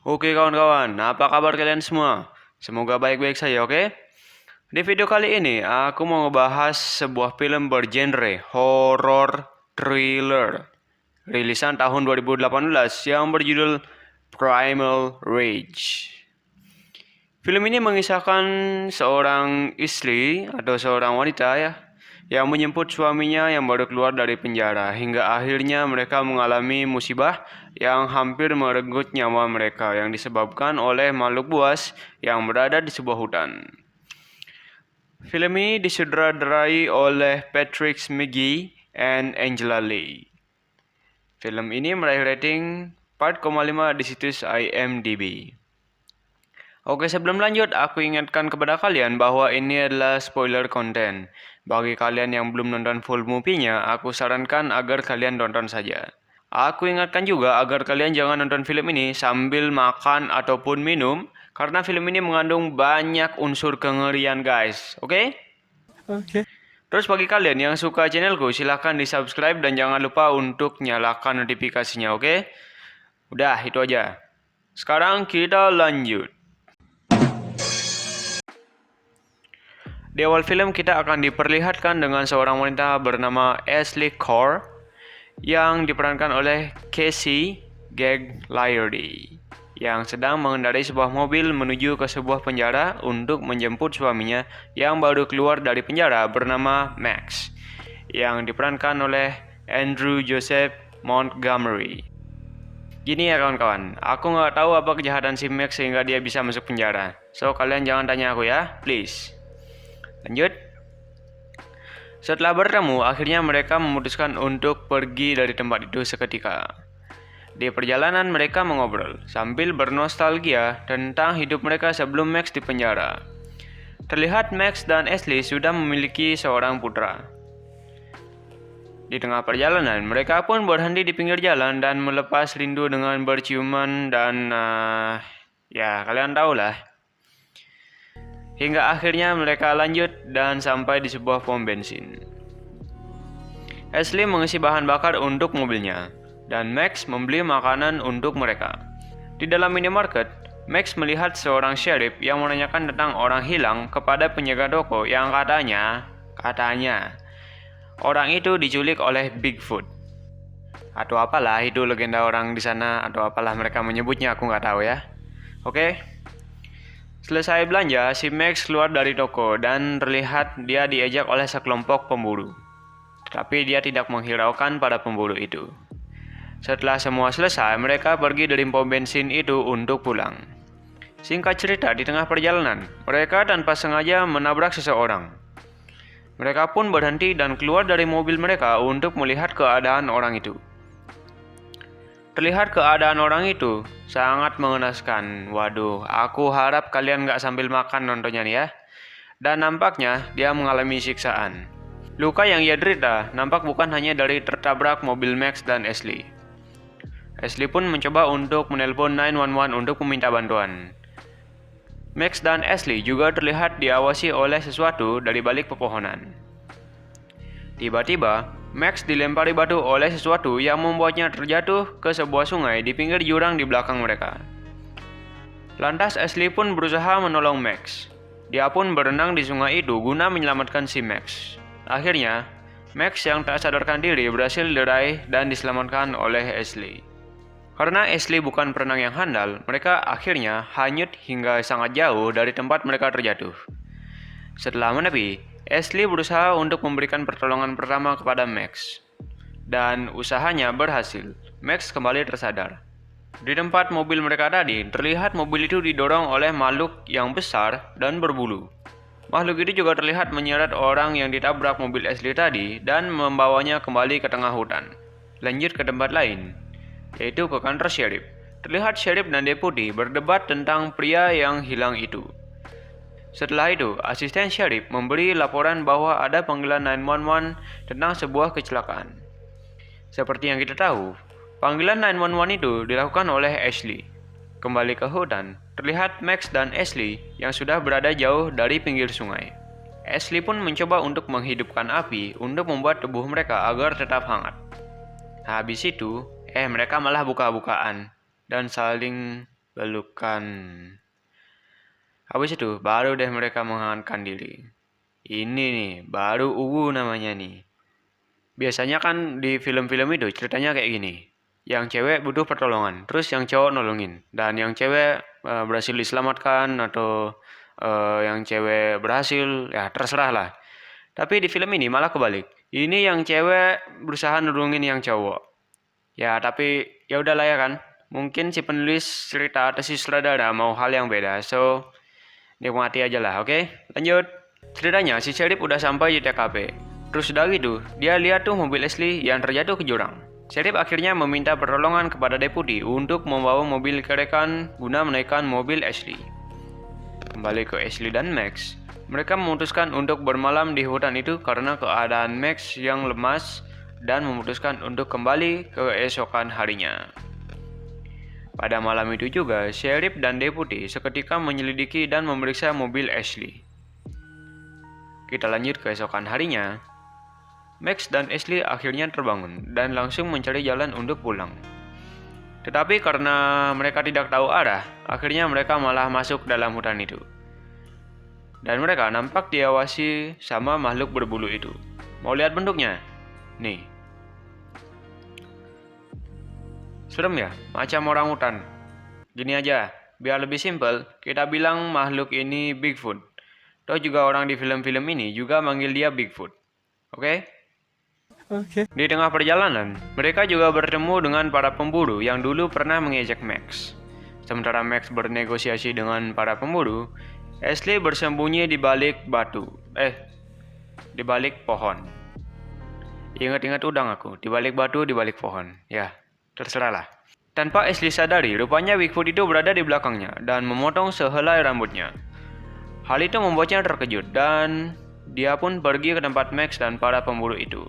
Oke kawan-kawan, apa kabar kalian semua? Semoga baik-baik saja, oke? Di video kali ini, aku mau ngebahas sebuah film bergenre horror thriller rilisan tahun 2018 yang berjudul Primal Rage. Film ini mengisahkan seorang istri atau seorang wanita ya yang menjemput suaminya yang baru keluar dari penjara hingga akhirnya mereka mengalami musibah yang hampir merenggut nyawa mereka yang disebabkan oleh makhluk buas yang berada di sebuah hutan. Film ini disutradarai oleh Patrick McGee dan Angela Lee. Film ini meraih rating 4,5 di situs IMDb. Oke, sebelum lanjut, aku ingatkan kepada kalian bahwa ini adalah spoiler content. Bagi kalian yang belum nonton full movie-nya, aku sarankan agar kalian tonton saja. Aku ingatkan juga agar kalian jangan nonton film ini sambil makan ataupun minum, karena film ini mengandung banyak unsur kengerian, guys. Oke? Oke. Terus bagi kalian yang suka channelku, silahkan di-subscribe dan jangan lupa untuk nyalakan notifikasinya, oke? Udah, itu aja. Sekarang kita lanjut. Di awal film kita akan diperlihatkan dengan seorang wanita bernama Ashley Kaur yang diperankan oleh Casey Gagliardi yang sedang mengendarai sebuah mobil menuju ke sebuah penjara untuk menjemput suaminya yang baru keluar dari penjara bernama Max yang diperankan oleh Andrew Joseph Montgomery. Gini ya kawan-kawan, aku nggak tahu apa kejahatan si Max sehingga dia bisa masuk penjara. So kalian jangan tanya aku ya, please. Lanjut. Setelah bertemu, akhirnya mereka memutuskan untuk pergi dari tempat itu seketika. Di perjalanan mereka mengobrol sambil bernostalgia tentang hidup mereka sebelum Max di penjara. Terlihat Max dan Ashley sudah memiliki seorang putra. Di tengah perjalanan, mereka pun berhenti di pinggir jalan dan melepas rindu dengan berciuman dan ya kalian tahu lah. Hingga akhirnya mereka lanjut dan sampai di sebuah pom bensin. Ashley mengisi bahan bakar untuk mobilnya, dan Max membeli makanan untuk mereka. Di dalam minimarket, Max melihat seorang sheriff yang menanyakan tentang orang hilang kepada penjaga toko yang katanya, orang itu diculik oleh Bigfoot. Atau apalah itu legenda orang di sana, atau apalah mereka menyebutnya, aku nggak tahu ya. Oke? Selesai belanja, si Max keluar dari toko dan terlihat dia diajak oleh sekelompok pemburu. Tetapi dia tidak menghiraukan pada pemburu itu. Setelah semua selesai, mereka pergi dari pom bensin itu untuk pulang. Singkat cerita, di tengah perjalanan, mereka tanpa sengaja menabrak seseorang. Mereka pun berhenti dan keluar dari mobil mereka untuk melihat keadaan orang itu. Terlihat keadaan orang itu sangat mengenaskan. Waduh, aku harap kalian nggak sambil makan nontonnya nih ya. Dan nampaknya dia mengalami siksaan. Luka yang ia derita nampak bukan hanya dari tertabrak mobil Max dan Ashley. Ashley pun mencoba untuk menelpon 911 untuk meminta bantuan. Max dan Ashley juga terlihat diawasi oleh sesuatu dari balik pepohonan. Tiba-tiba, Max dilempari batu oleh sesuatu yang membuatnya terjatuh ke sebuah sungai di pinggir jurang di belakang mereka. Lantas Ashley pun berusaha menolong Max. Dia pun berenang di sungai itu guna menyelamatkan si Max. Akhirnya, Max yang tak sadarkan diri berhasil diraih dan diselamatkan oleh Ashley. Karena Ashley bukan perenang yang handal, mereka akhirnya hanyut hingga sangat jauh dari tempat mereka terjatuh. Setelah menepi, Ashley berusaha untuk memberikan pertolongan pertama kepada Max. Dan usahanya berhasil. Max kembali tersadar. Di tempat mobil mereka tadi, terlihat mobil itu didorong oleh makhluk yang besar dan berbulu. Makhluk itu juga terlihat menyeret orang yang ditabrak mobil Ashley tadi dan membawanya kembali ke tengah hutan. Lanjut ke tempat lain, yaitu ke kantor sheriff. Terlihat sheriff dan deputi berdebat tentang pria yang hilang itu. Setelah itu, asisten sheriff memberi laporan bahwa ada panggilan 911 tentang sebuah kecelakaan. Seperti yang kita tahu, panggilan 911 itu dilakukan oleh Ashley. Kembali ke hutan, terlihat Max dan Ashley yang sudah berada jauh dari pinggir sungai. Ashley pun mencoba untuk menghidupkan api untuk membuat tubuh mereka agar tetap hangat. Habis itu, mereka malah buka-bukaan dan saling pelukan. Habis itu baru deh mereka menghangatkan diri. Ini nih, baru namanya nih. Biasanya kan di film-film itu ceritanya kayak gini. Yang cewek butuh pertolongan, terus yang cowok nolongin. Dan yang cewek berhasil diselamatkan atau yang cewek berhasil, ya terserah lah. Tapi di film ini malah kebalik. Ini yang cewek berusaha nolongin yang cowok. Ya, tapi ya udahlah ya kan. Mungkin si penulis cerita atau si sutradara mau hal yang beda. So, nikmati aja lah, oke? Lanjut. Ceritanya si Sheriff udah sampai di TKP. Terus udah gitu, dia lihat tuh mobil Ashley yang terjatuh ke jurang. Sheriff akhirnya meminta pertolongan kepada deputi untuk membawa mobil ke rekan guna menaikkan mobil Ashley. Kembali ke Ashley dan Max, mereka memutuskan untuk bermalam di hutan itu karena keadaan Max yang lemas dan memutuskan untuk kembali keesokan harinya. Pada malam itu juga, Sheriff dan deputi seketika menyelidiki dan memeriksa mobil Ashley. Kita lanjut keesokan harinya. Max dan Ashley akhirnya terbangun dan langsung mencari jalan untuk pulang. Tetapi karena mereka tidak tahu arah, akhirnya mereka malah masuk dalam hutan itu. Dan mereka nampak diawasi sama makhluk berbulu itu. Mau lihat bentuknya? Nih. Serem ya, macam orang hutan. Gini aja, biar lebih simpel, kita bilang makhluk ini Bigfoot. Toh juga orang di film-film ini juga manggil dia Bigfoot. Oke? Oke. Di tengah perjalanan, mereka juga bertemu dengan para pemburu yang dulu pernah mengejek Max. Sementara Max bernegosiasi dengan para pemburu, Ashley bersembunyi di balik batu. Di balik pohon. Ingat-ingat udang aku, di balik batu, di balik pohon. Ya, terserahlah. Tanpa Ashley sadari, rupanya Bigfoot itu berada di belakangnya dan memotong sehelai rambutnya. Hal itu membuatnya terkejut dan dia pun pergi ke tempat Max dan para pemburu itu.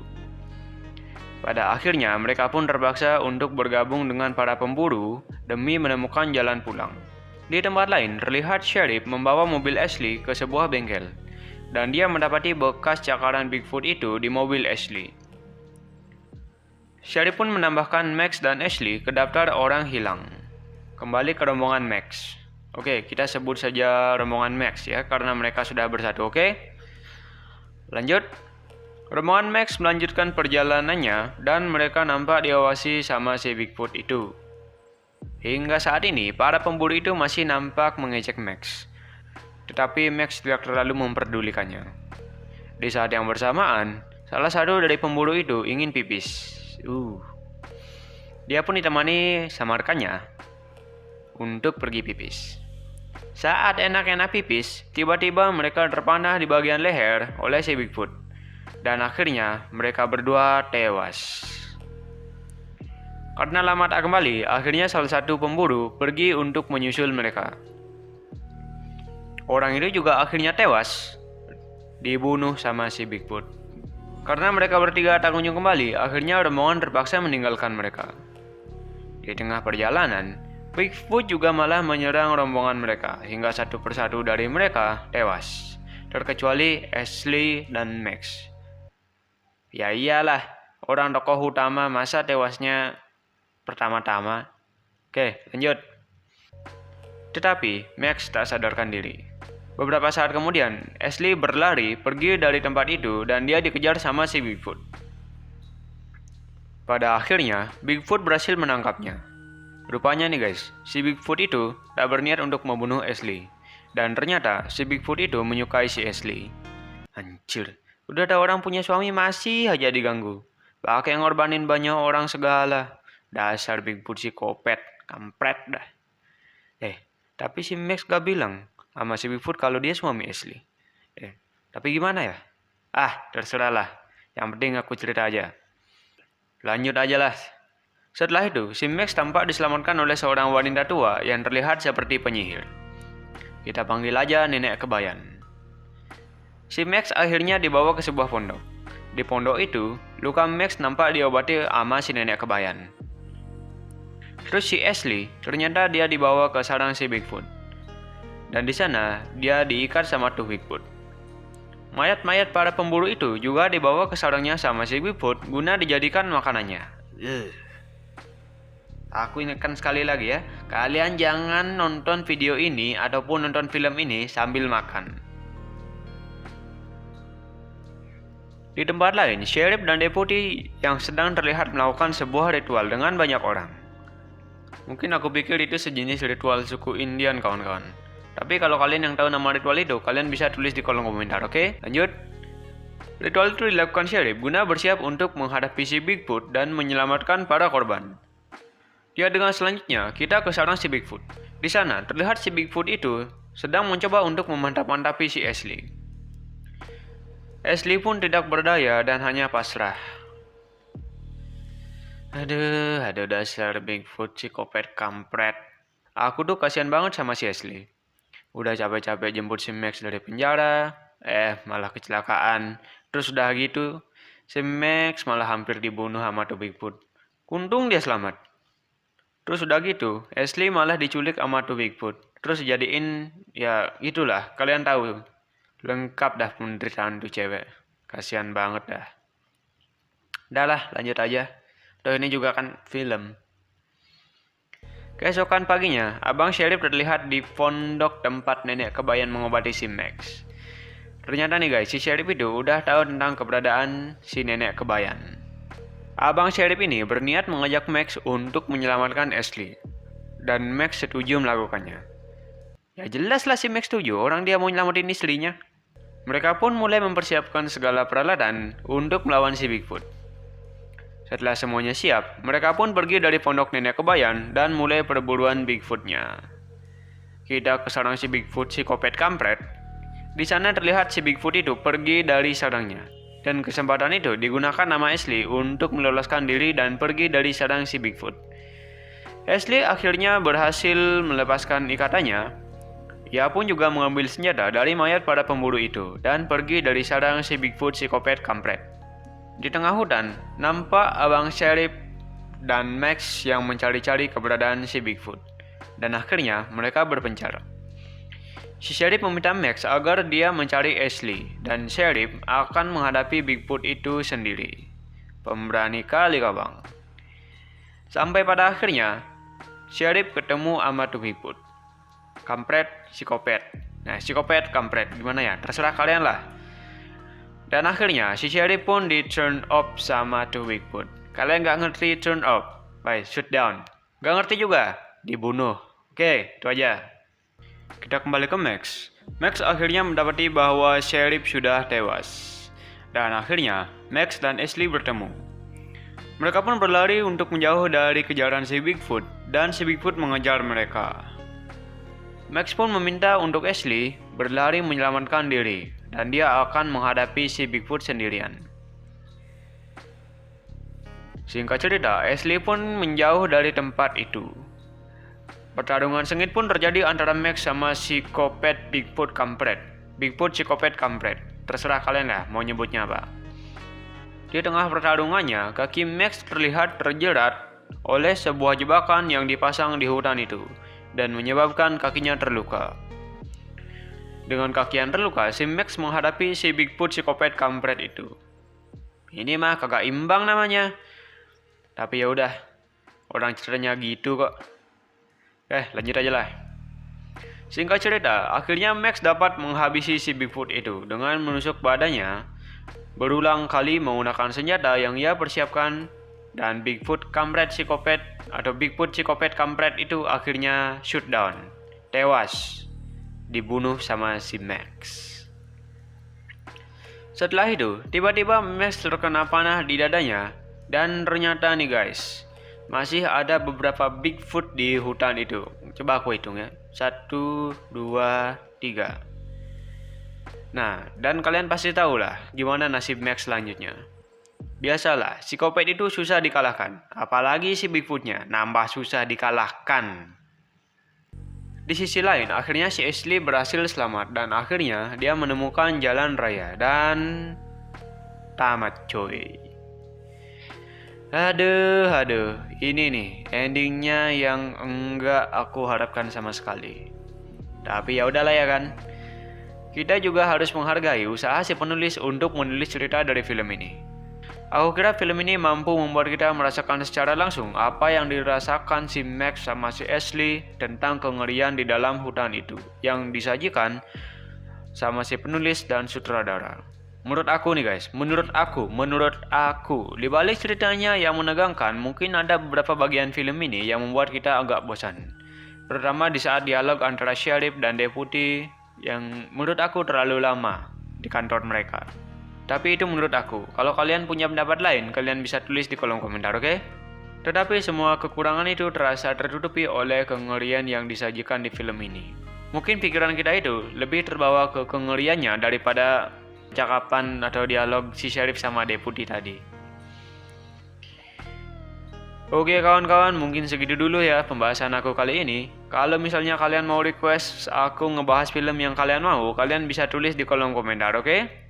Pada akhirnya, mereka pun terpaksa untuk bergabung dengan para pemburu demi menemukan jalan pulang. Di tempat lain, terlihat Sheriff membawa mobil Ashley ke sebuah bengkel, dan dia mendapati bekas cakaran Bigfoot itu di mobil Ashley. Sheriff pun menambahkan Max dan Ashley ke daftar orang hilang. Kembali ke rombongan Max. Oke, kita sebut saja rombongan Max ya, karena mereka sudah bersatu, oke? Lanjut. Rombongan Max melanjutkan perjalanannya dan mereka nampak diawasi sama si Bigfoot itu. Hingga saat ini, para pemburu itu masih nampak mengejek Max. Tetapi Max tidak terlalu memperdulikannya. Di saat yang bersamaan, salah satu dari pemburu itu ingin pipis. Dia pun ditemani sama rekannya untuk pergi pipis. Saat enak-enak pipis, tiba-tiba mereka terpanah di bagian leher oleh si Bigfoot. Dan akhirnya mereka berdua tewas. Karena lama tak kembali, akhirnya salah satu pemburu pergi untuk menyusul mereka. Orang itu juga akhirnya tewas, dibunuh sama si Bigfoot. Karena mereka bertiga tak kunjung kembali, akhirnya rombongan terpaksa meninggalkan mereka. Di tengah perjalanan, Bigfoot juga malah menyerang rombongan mereka, hingga satu persatu dari mereka tewas, terkecuali Ashley dan Max. Ya iyalah, orang tokoh utama masa tewasnya pertama-tama. Oke, lanjut. Tetapi Max tak sadarkan diri. Beberapa saat kemudian, Ashley berlari pergi dari tempat itu dan dia dikejar sama si Bigfoot. Pada akhirnya, Bigfoot berhasil menangkapnya. Rupanya nih guys, si Bigfoot itu tak berniat untuk membunuh Ashley. Dan ternyata si Bigfoot itu menyukai si Ashley. Anjir. Udah ada orang punya suami masih aja diganggu. Pakai ngorbanin banyak orang segala. Dasar Bigfoot psikopat, kampret dah. Tapi si Max gak bilang sama si Bigfoot kalau dia suami Ashley. Tapi gimana ya? Terserah lah. Yang penting aku cerita aja. Lanjut aja lah. Setelah itu, si Max tampak diselamatkan oleh seorang wanita tua yang terlihat seperti penyihir. Kita panggil aja Nenek Kebayan. Si Max akhirnya dibawa ke sebuah pondok. Di pondok itu, luka Max nampak diobati sama si Nenek Kebayan. Terus si Ashley, ternyata dia dibawa ke sarang si Bigfoot. Dan di sana, dia diikat sama tuh Bigfoot. Mayat-mayat para pemburu itu juga dibawa ke sarangnya sama si Bigfoot guna dijadikan makanannya. Aku ingatkan sekali lagi ya, kalian jangan nonton video ini ataupun nonton film ini sambil makan. Di tempat lain, sheriff dan deputi yang sedang terlihat melakukan sebuah ritual dengan banyak orang. Mungkin aku pikir itu sejenis ritual suku Indian, kawan-kawan. Tapi kalau kalian yang tahu nama ritual itu, kalian bisa tulis di kolom komentar, oke? Lanjut. Ritual itu dilakukan sheriff guna bersiap untuk menghadapi si Bigfoot dan menyelamatkan para korban. Di adegan selanjutnya, kita ke sarang si Bigfoot. Di sana, terlihat si Bigfoot itu sedang mencoba untuk memantap-mantapi si Ashley. Ashley pun tidak berdaya dan hanya pasrah. Aduh, dasar Bigfoot psikopat kampret. Aku tuh kasihan banget sama si Ashley. Udah capek-capek jemput si Max dari penjara, malah kecelakaan. Terus udah gitu, si Max malah hampir dibunuh sama tuh Bigfoot. Untung dia selamat. Terus udah gitu, Ashley malah diculik sama tuh Bigfoot. Terus jadiin, ya gitulah, kalian tahu. Lengkap dah penderitaan tuh cewek. Kasihan banget dah. Udah lah, lanjut aja. Tuh ini juga kan film. Keesokan paginya, abang sheriff terlihat di pondok tempat nenek kebayan mengobati si Max. Ternyata nih guys, si sheriff itu udah tahu tentang keberadaan si nenek kebayan. Abang sheriff ini berniat mengajak Max untuk menyelamatkan Ashley. Dan Max setuju melakukannya. Ya jelas lah si Max setuju, orang dia mau nyelamatin istrinya. Mereka pun mulai mempersiapkan segala peralatan untuk melawan si Bigfoot. Setelah semuanya siap, mereka pun pergi dari pondok nenek kebayan dan mulai perburuan Bigfootnya. Kita ke sarang si Bigfoot psikopat kampret. Di sana terlihat si Bigfoot itu pergi dari sarangnya. Dan kesempatan itu digunakan nama Ashley untuk meloloskan diri dan pergi dari sarang si Bigfoot. Ashley akhirnya berhasil melepaskan ikatannya. Ia pun juga mengambil senjata dari mayat para pemburu itu dan pergi dari sarang si Bigfoot psikopat kampret. Di tengah hutan, nampak abang sheriff dan Max yang mencari-cari keberadaan si Bigfoot. Dan akhirnya mereka berpencar. Si sheriff meminta Max agar dia mencari Ashley dan sheriff akan menghadapi Bigfoot itu sendiri. Pemberani kali kau bang. Sampai pada akhirnya, sheriff ketemu sama tuh Bigfoot. Kampret, psikopat. Nah, psikopat, kampret, gimana ya? Terserah kalian lah. Dan akhirnya, si sheriff pun di turn off sama tuh Bigfoot. Kalian gak ngerti turn off? Baik, shoot down. Gak ngerti juga? Dibunuh. Oke, itu aja. Kita kembali ke Max. Max akhirnya mendapati bahwa sheriff sudah tewas. Dan akhirnya, Max dan Ashley bertemu. Mereka pun berlari untuk menjauh dari kejaran si Bigfoot, dan si Bigfoot mengejar mereka. Max pun meminta untuk Ashley berlari menyelamatkan diri, dan dia akan menghadapi si Bigfoot sendirian. Singkat cerita, Ashley pun menjauh dari tempat itu. Pertarungan sengit pun terjadi antara Max sama psikopat Bigfoot kampret. Bigfoot psikopat kampret. Terserah kalian lah mau nyebutnya apa. Di tengah pertarungannya, kaki Max terlihat terjerat oleh sebuah jebakan yang dipasang di hutan itu dan menyebabkan kakinya terluka. Dengan kaki yang terluka, si Max menghadapi si Bigfoot psikopat kampret itu. Ini mah kagak imbang namanya. Tapi ya udah, orang ceritanya gitu kok. Lanjut aja lah. Singkat cerita, akhirnya Max dapat menghabisi si Bigfoot itu dengan menusuk badannya berulang kali menggunakan senjata yang ia persiapkan, dan Bigfoot kampret psikopat atau Bigfoot psikopat kampret itu akhirnya shoot down, tewas, dibunuh sama si Max. Setelah itu, tiba-tiba Max terkena panah di dadanya, dan ternyata nih guys, masih ada beberapa Bigfoot di hutan itu. Coba aku hitung ya. 1, 2, 3. Nah, dan kalian pasti tahu lah gimana nasib Max selanjutnya. Biasalah, psikopat itu susah dikalahkan. Apalagi si Bigfootnya, nambah susah dikalahkan. Di sisi lain, akhirnya si Ashley berhasil selamat. Dan akhirnya dia menemukan jalan raya. Dan tamat coy. Aduh, ini nih endingnya yang enggak aku harapkan sama sekali. Tapi ya udahlah ya kan. Kita juga harus menghargai usaha si penulis untuk menulis cerita dari film ini. Aku kira film ini mampu membuat kita merasakan secara langsung apa yang dirasakan si Max sama si Ashley tentang kengerian di dalam hutan itu yang disajikan sama si penulis dan sutradara. Menurut aku nih guys, menurut aku, di balik ceritanya yang menegangkan, mungkin ada beberapa bagian film ini yang membuat kita agak bosan. Terutama di saat dialog antara Sheriff dan Deputy yang menurut aku terlalu lama di kantor mereka. Tapi itu menurut aku. Kalau kalian punya pendapat lain, kalian bisa tulis di kolom komentar, oke? Tetapi semua kekurangan itu terasa tertutupi oleh kengerian yang disajikan di film ini. Mungkin pikiran kita itu lebih terbawa ke kengeriannya daripada cakapan atau dialog si Sheriff sama Deputy tadi. Oke kawan-kawan, mungkin segitu dulu ya pembahasan aku kali ini. Kalau misalnya kalian mau request aku ngebahas film yang kalian mau, kalian bisa tulis di kolom komentar, oke?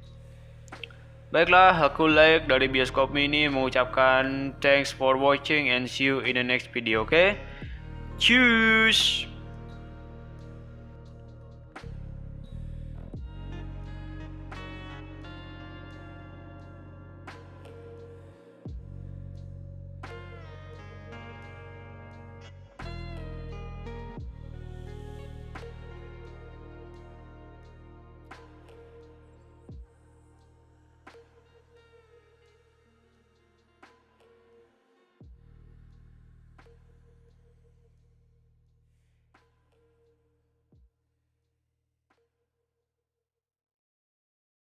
Baiklah, aku like dari Bioskop Mini mengucapkan thanks for watching and see you in the next video, oke? Cheers!